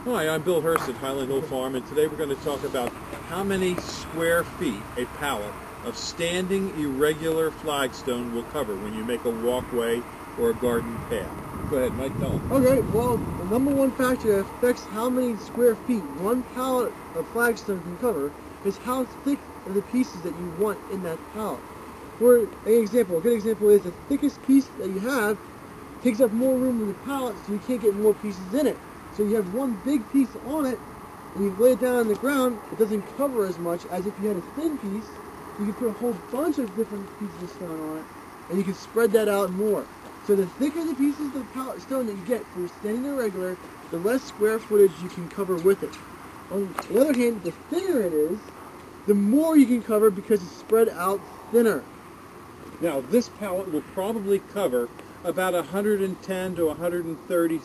Hi, I'm Bill Hurst at Highland Hill Farm, and today we're going to talk about how many square feet a pallet of standing irregular flagstone will cover when you make a walkway or a garden path. Go ahead, Mike, tell them. Okay, well, the number one factor that affects how many square feet one pallet of flagstone can cover is how thick are the pieces that you want in that pallet. For an example, a good example is the thickest piece that you have takes up more room in the pallet, so you can't get more pieces in it. So you have one big piece on it, and you lay it down on the ground, it doesn't cover as much as if you had a thin piece. You can put a whole bunch of different pieces of stone on it, and you can spread that out more. So the thicker the pieces of pallet stone that you get for standing irregular, the less square footage you can cover with it. On the other hand, the thinner it is, the more you can cover because it's spread out thinner. Now, this pallet will probably cover about 110 to 130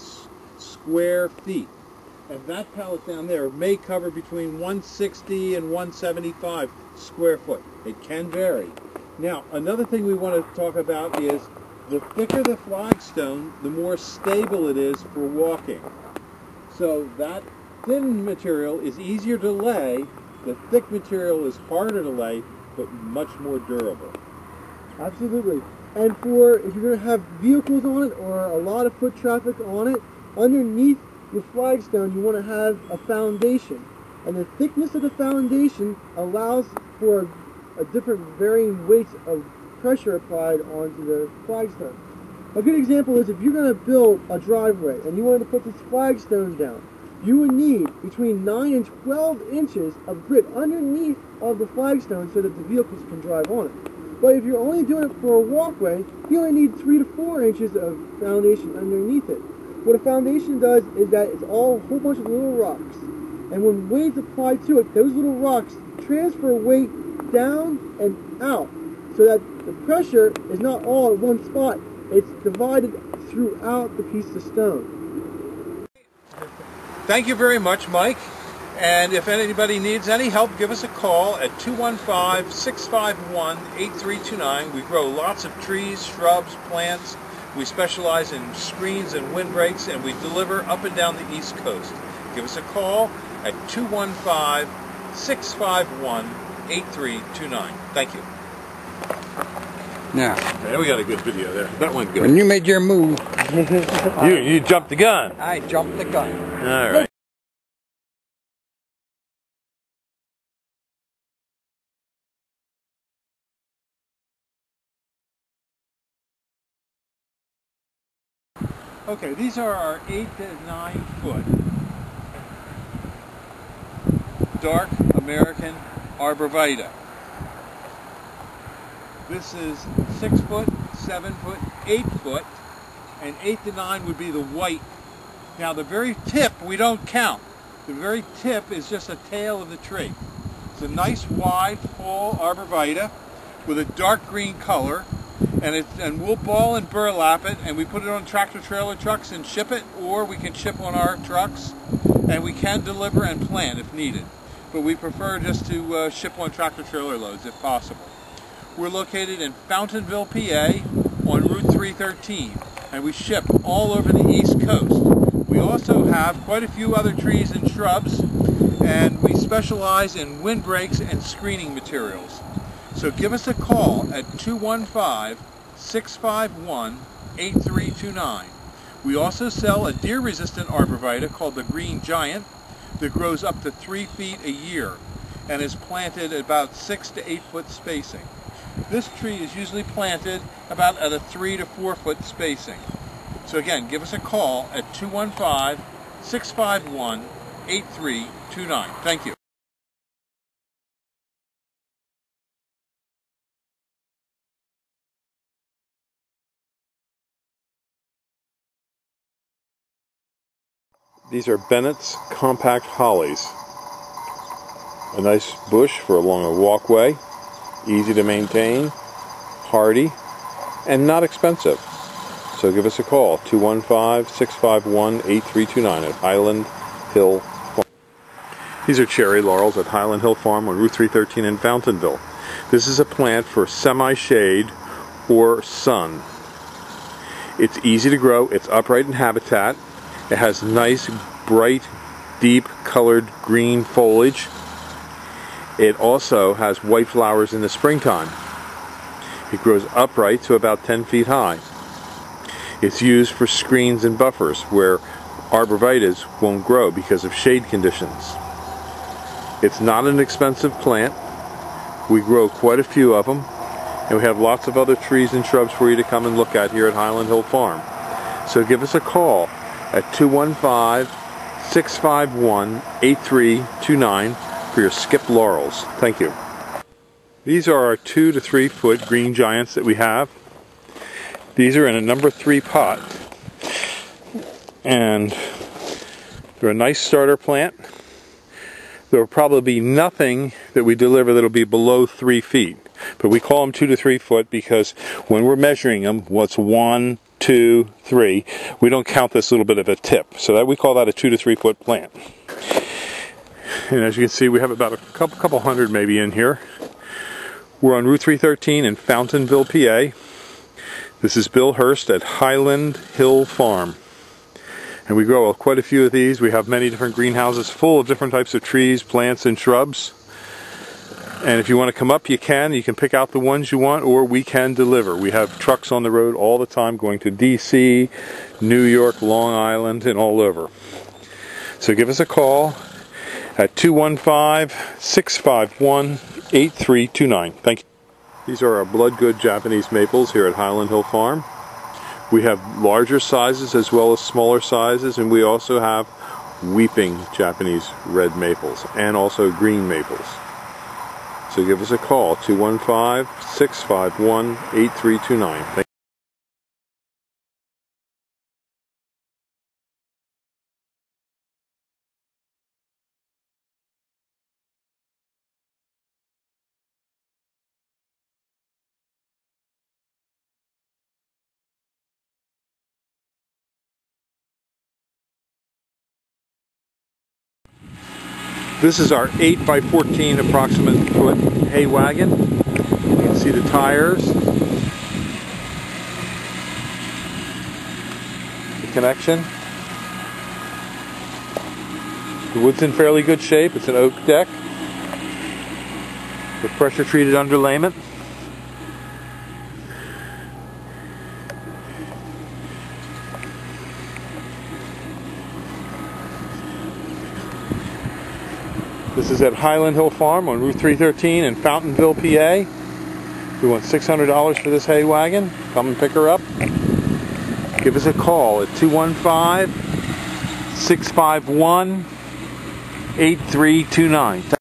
square feet. And that pallet down there may cover between 160 and 175 square foot. It can vary. Now, another thing we want to talk about is the thicker the flagstone, the more stable it is for walking. So that thin material is easier to lay, the thick material is harder to lay, but much more durable. Absolutely. And if you're going to have vehicles on it or a lot of foot traffic on it, underneath your flagstone you want to have a foundation. And the thickness of the foundation allows for a different varying weights of pressure applied onto the flagstone. A good example is if you're going to build a driveway and you wanted to put this flagstone down, you would need between 9 and 12 inches of grit underneath of the flagstone so that the vehicles can drive on it. But if you're only doing it for a walkway, you only need 3 to 4 inches of foundation underneath it. What a foundation does is that it's all a whole bunch of little rocks. And when weight's applied to it, those little rocks transfer weight down and out so that the pressure is not all at one spot. It's divided throughout the piece of stone. Thank you very much, Mike. And if anybody needs any help, give us a call at 215-651-8329. We grow lots of trees, shrubs, plants. We specialize in screens and windbreaks, and we deliver up and down the East Coast. Give us a call at 215-651-8329. Thank you. Now, Yeah, we got a good video there. That went good. when you made your move, You jumped the gun. I jumped the gun. All right. Okay, these are our 8 to 9 foot dark American arborvitae. This is 6 foot, 7 foot, 8 foot, and 8 to 9 would be the white. Now the very tip we don't count. The very tip is just the tail of the tree. It's a nice wide, full arborvitae with a dark green color. And we'll ball and burlap it, and we put it on tractor trailer trucks and ship it, or we can ship on our trucks, and we can deliver and plant if needed. But we prefer just to ship on tractor trailer loads if possible. We're located in Fountainville, PA on Route 313, and we ship all over the East Coast. We also have quite a few other trees and shrubs, and we specialize in windbreaks and screening materials. So give us a call at 215-651-8329. We also sell a deer-resistant arborvitae called the Green Giant that grows up to 3 feet a year and is planted at about 6 to 8 foot spacing. This tree is usually planted about at a 3 to 4 foot spacing. So again, give us a call at 215-651-8329. Thank you. These are Bennett's compact hollies. A nice bush for along a walkway, easy to maintain, hardy, and not expensive. So give us a call, 215-651-8329 at Highland Hill Farm. These are cherry laurels at Highland Hill Farm on Route 313 in Fountainville. This is a plant for semi-shade or sun. It's easy to grow, it's upright in habitat. It has nice, bright deep colored green foliage. It also has white flowers in the springtime. It grows upright to about 10 feet high. It's used for screens and buffers where arborvitaes won't grow because of shade conditions. It's not an expensive plant. We grow quite a few of them, and we have lots of other trees and shrubs for you to come and look at here at Highland Hill Farm. So give us a call at 215-651-8329 for your skipped laurels. Thank you. These are our 2 to 3 foot green giants that we have. These are in a number 3 pot, and they're a nice starter plant. There will probably be nothing that we deliver that will be below 3 feet, but we call them 2 to 3 foot because when we're measuring them, what's 1, 2, 3, we don't count this little bit of a tip, so that we call that a 2 to 3 foot plant. And as you can see, we have about a couple hundred maybe in here. We're on Route 313 in Fountainville, PA. This is Bill Hurst at Highland Hill Farm. And we grow quite a few of these. We have many different greenhouses full of different types of trees, plants, and shrubs. And if you want to come up, you can. You can pick out the ones you want, or we can deliver. We have trucks on the road all the time going to DC, New York, Long Island, and all over. So give us a call at 215-651-8329. Thank you. These are our blood good Japanese maples here at Highland Hill Farm. We have larger sizes as well as smaller sizes, and we also have weeping Japanese red maples and also green maples. So give us a call, 215-651-8329. Thank you. This is our 8 by 14 approximate foot hay wagon. You can see the tires, the connection. The wood's in fairly good shape. It's an oak deck with pressure treated underlayment. This is at Highland Hill Farm on Route 313 in Fountainville, PA. We want $600 for this hay wagon. Come and pick her up. Give us a call at 215-651-8329.